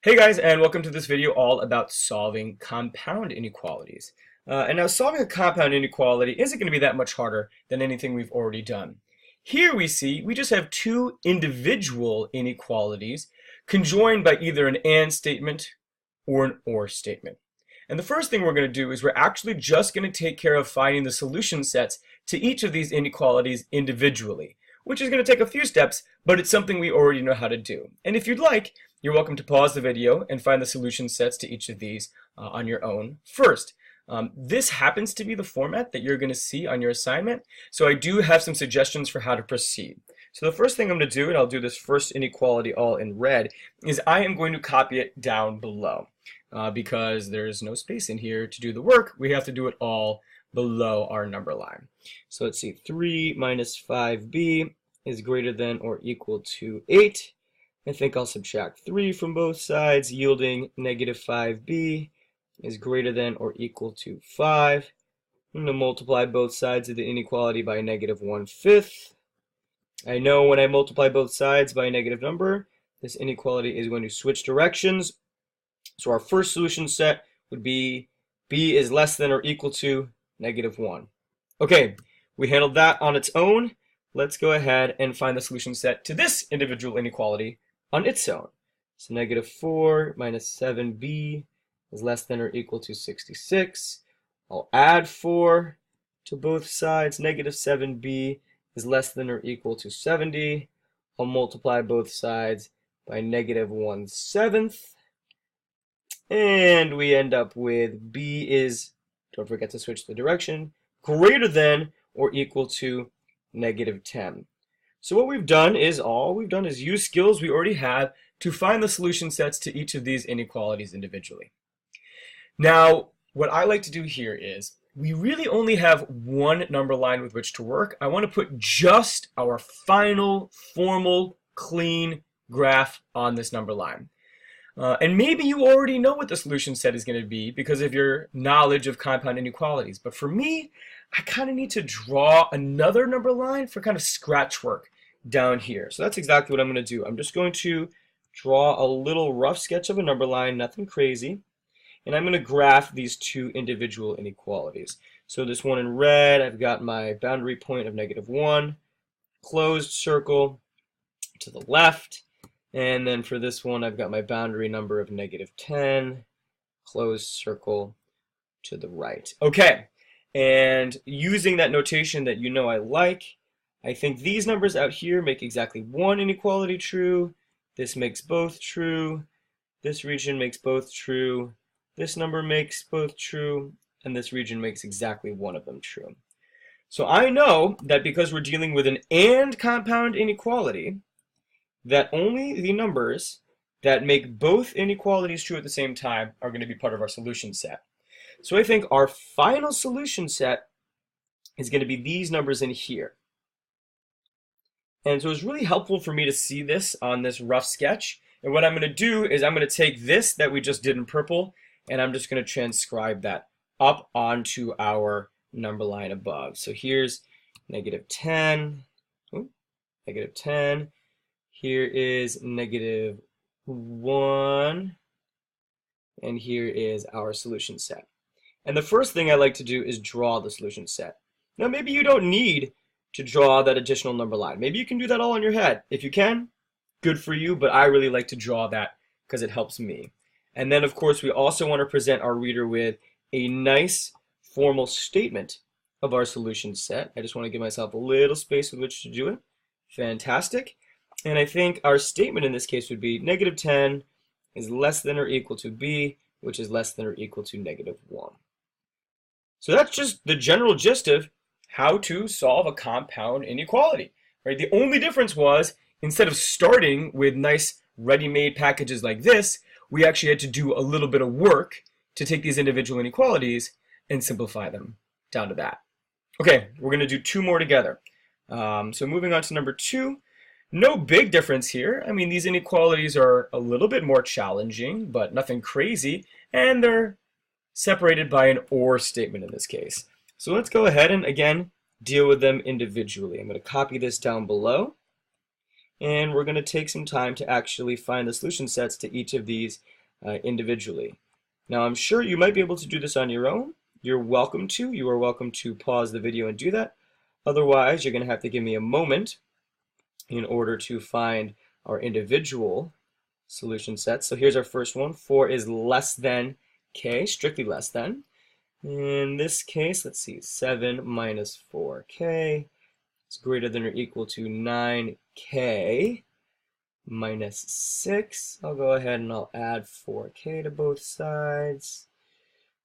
Hey guys, and welcome to this video all about solving compound inequalities. And now solving a compound inequality isn't going to be that much harder than anything we've already done. Here we see we just have two individual inequalities conjoined by either an and statement or an or statement. And the first thing we're going to do is we're actually just going to take care of finding the solution sets to each of these inequalities individually, which is going to take a few steps, but it's something we already know how to do. And if you'd like, you're welcome to pause the video and find the solution sets to each of these on your own first. This happens to be the format that you're going to see on your assignment, so I do have some suggestions for how to proceed. So the first thing I'm going to do, and I'll do this first inequality all in red, is I am going to copy it down below. Because there's no space in here to do the work, we have to do it all below our number line. So let's see, 3 minus 5b is greater than or equal to 8. I think I'll subtract 3 from both sides, yielding negative 5b is greater than or equal to 5. I'm going to multiply both sides of the inequality by negative 1/5. I know when I multiply both sides by a negative number, this inequality is going to switch directions. So our first solution set would be b is less than or equal to negative 1. Okay, we handled that on its own. Let's go ahead and find the solution set to this individual inequality on its own. So negative 4 minus 7b is less than or equal to 66. I'll add 4 to both sides. Negative 7b is less than or equal to 70. I'll multiply both sides by negative 1/7. And we end up with b is, don't forget to switch the direction, greater than or equal to negative 10. So what we've done is use skills we already have to find the solution sets to each of these inequalities individually. Now, what I like to do here is we really only have one number line with which to work. I want to put just our final, formal, clean graph on this number line. And maybe you already know what the solution set is going to be because of your knowledge of compound inequalities. But for me, I kind of need to draw another number line for kind of scratch work down here. So that's exactly what I'm going to do. I'm just going to draw a little rough sketch of a number line, nothing crazy. And I'm going to graph these two individual inequalities. So this one in red, I've got my boundary point of negative 1, closed circle to the left. And then for this one, I've got my boundary number of negative 10, closed circle to the right. Okay, and using that notation that you know I like, I think these numbers out here make exactly one inequality true. This makes both true. This region makes both true. This number makes both true. And this region makes exactly one of them true. So I know that because we're dealing with an and compound inequality, that only the numbers that make both inequalities true at the same time are going to be part of our solution set. So I think our final solution set is going to be these numbers in here. And so it's really helpful for me to see this on this rough sketch. And what I'm going to do is I'm going to take this that we just did in purple, and I'm just going to transcribe that up onto our number line above. So here's negative 10, negative 10. Here is negative 1, and here is our solution set. And the first thing I like to do is draw the solution set. Now maybe you don't need to draw that additional number line. Maybe you can do that all in your head. If you can, good for you, but I really like to draw that because it helps me. And then of course we also want to present our reader with a nice formal statement of our solution set. I just want to give myself a little space with which to do it. Fantastic. And I think our statement in this case would be negative 10 is less than or equal to b, which is less than or equal to negative 1. So that's just the general gist of how to solve a compound inequality, right? The only difference was instead of starting with nice ready-made packages like this, we actually had to do a little bit of work to take these individual inequalities and simplify them down to that. Okay, we're going to do two more together. So moving on to number 2. No big difference here. I mean, these inequalities are a little bit more challenging, but nothing crazy, and they're separated by an or statement in this case. So let's go ahead and, again, deal with them individually. I'm going to copy this down below, and we're going to take some time to actually find the solution sets to each of these individually. Now, I'm sure you might be able to do this on your own. You're welcome to. You are welcome to pause the video and do that. Otherwise, you're going to have to give me a moment in order to find our individual solution sets. So here's our first one. 4 is less than k, strictly less than. In this case, let's see, 7 minus 4k is greater than or equal to 9k minus 6. I'll go ahead and I'll add 4k to both sides.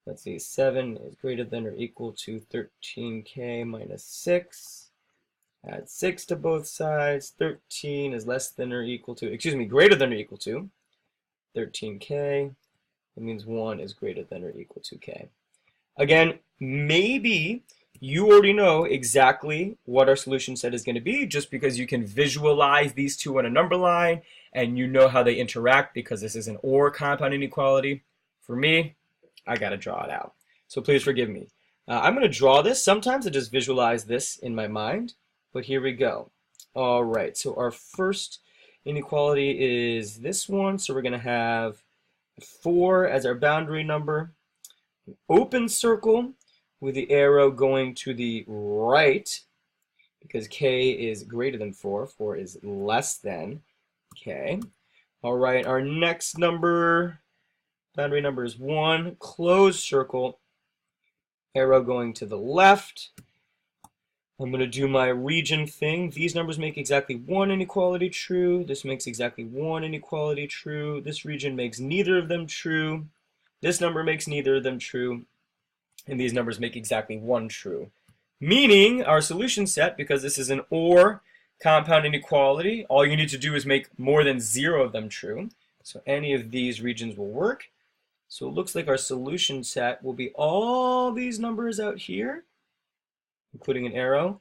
Let's see, 7 is greater than or equal to 13k minus 6. Add 6 to both sides. 13 is less than or equal to, greater than or equal to 13k. That means 1 is greater than or equal to k. Again, maybe you already know exactly what our solution set is going to be just because you can visualize these two on a number line and you know how they interact because this is an OR compound inequality. For me, I got to draw it out. So please forgive me. I'm going to draw this. Sometimes I just visualize this in my mind, but here we go. All right, so our first inequality is this one. So we're going to have 4 as our boundary number. An open circle with the arrow going to the right because k is greater than 4. 4 is less than k. All right, our next number, boundary number is 1. Closed circle, arrow going to the left. I'm going to do my region thing. These numbers make exactly one inequality true. This makes exactly one inequality true. This region makes neither of them true. This number makes neither of them true. And these numbers make exactly one true. Meaning our solution set, because this is an OR compound inequality, all you need to do is make more than 0 of them true. So any of these regions will work. So it looks like our solution set will be all these numbers out here, including an arrow,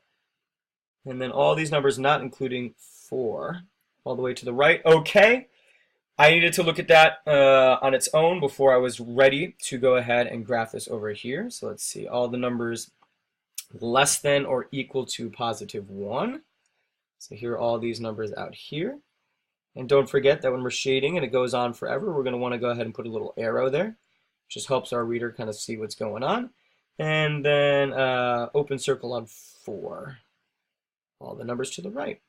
and then all these numbers not including 4, all the way to the right. Okay, I needed to look at that on its own before I was ready to go ahead and graph this over here. So let's see, all the numbers less than or equal to positive 1. So here are all these numbers out here. And don't forget that when we're shading and it goes on forever, we're going to want to go ahead and put a little arrow there. It just helps our reader kind of see what's going on. And then open circle on 4. All the numbers to the right.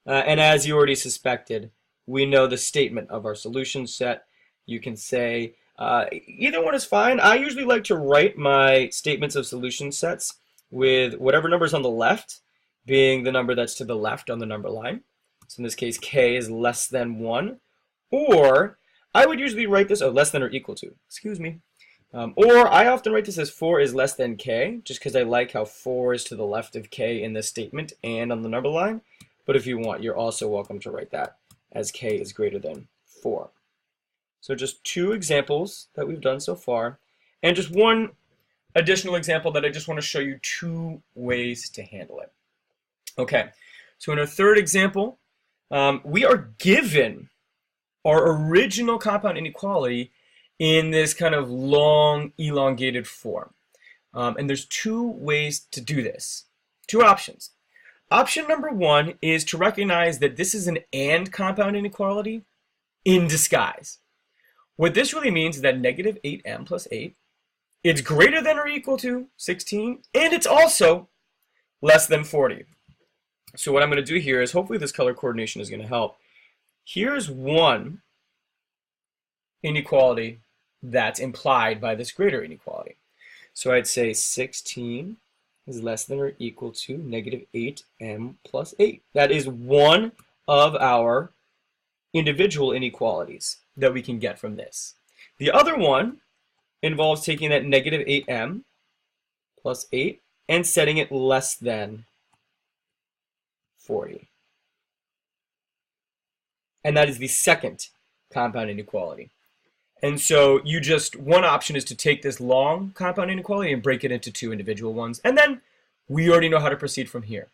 And as you already suspected, we know the statement of our solution set. You can say either one is fine. I usually like to write my statements of solution sets with whatever number is on the left being the number that's to the left on the number line. So in this case, k is less than 1. Or I would usually write this, less than or equal to, excuse me. Or I often write this as 4 is less than k, just because I like how 4 is to the left of k in this statement and on the number line. But if you want, you're also welcome to write that as k is greater than 4. So just 2 examples that we've done so far, and just one additional example that I just want to show you 2 ways to handle it. Okay, so in our third example, we are given our original compound inequality in this kind of long, elongated form. And there's 2 ways to do this, 2 options. Option number 1 is to recognize that this is an AND compound inequality in disguise. What this really means is that negative 8m plus 8, it's greater than or equal to 16, and it's also less than 40. So what I'm going to do here is, hopefully this color coordination is going to help. Here's one inequality that's implied by this greater inequality. So I'd say 16 is less than or equal to negative 8m plus 8. That is one of our individual inequalities that we can get from this. The other one involves taking that negative 8m plus 8 and setting it less than 40. And that is the second compound inequality. And so one option is to take this long compound inequality and break it into 2 individual ones. And then we already know how to proceed from here.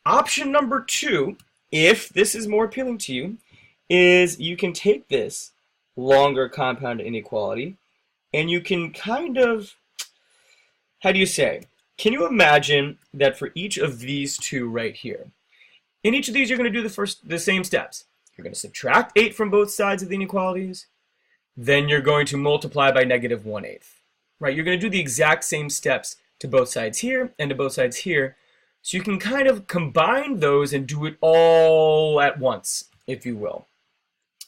Option number 2, if this is more appealing to you, is you can take this longer compound inequality and you can kind of, how do you say, can you imagine that for each of these 2 right here, In each of these, you're going to do the same steps. You're going to subtract 8 from both sides of the inequalities. Then you're going to multiply by negative 1/8. Right? You're going to do the exact same steps to both sides here and to both sides here. So you can kind of combine those and do it all at once, if you will.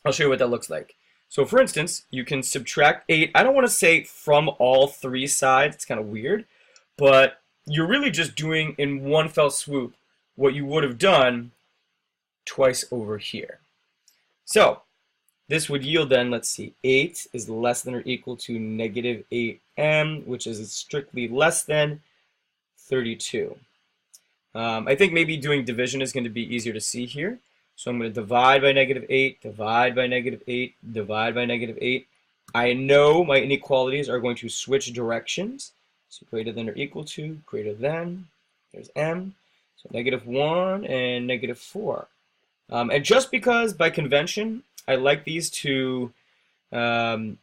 I'll show you what that looks like. So for instance, you can subtract 8. I don't want to say from all 3 sides. It's kind of weird. But you're really just doing in one fell swoop what you would have done twice over here. So this would yield then, let's see, 8 is less than or equal to negative 8m, which is strictly less than 32. I think maybe doing division is going to be easier to see here. So I'm going to divide by negative 8, divide by negative 8, divide by negative 8. I know my inequalities are going to switch directions. So greater than or equal to, greater than, there's m. So negative 1 and negative 4. And just because by convention, I like these to kind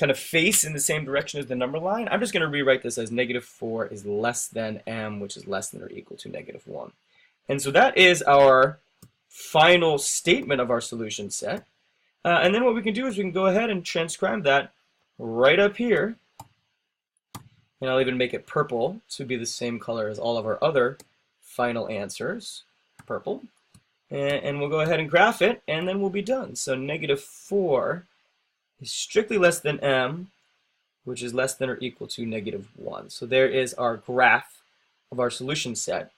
of face in the same direction as the number line, I'm just going to rewrite this as negative 4 is less than m, which is less than or equal to negative 1. And so that is our final statement of our solution set. And then what we can do is we can go ahead and transcribe that right up here. And I'll even make it purple to be the same color as all of our other final answers, purple. And we'll go ahead and graph it, and then we'll be done. So negative 4 is strictly less than m, which is less than or equal to negative 1. So there is our graph of our solution set.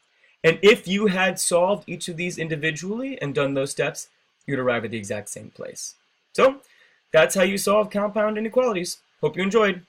And if you had solved each of these individually and done those steps, you'd arrive at the exact same place. So that's how you solve compound inequalities. Hope you enjoyed.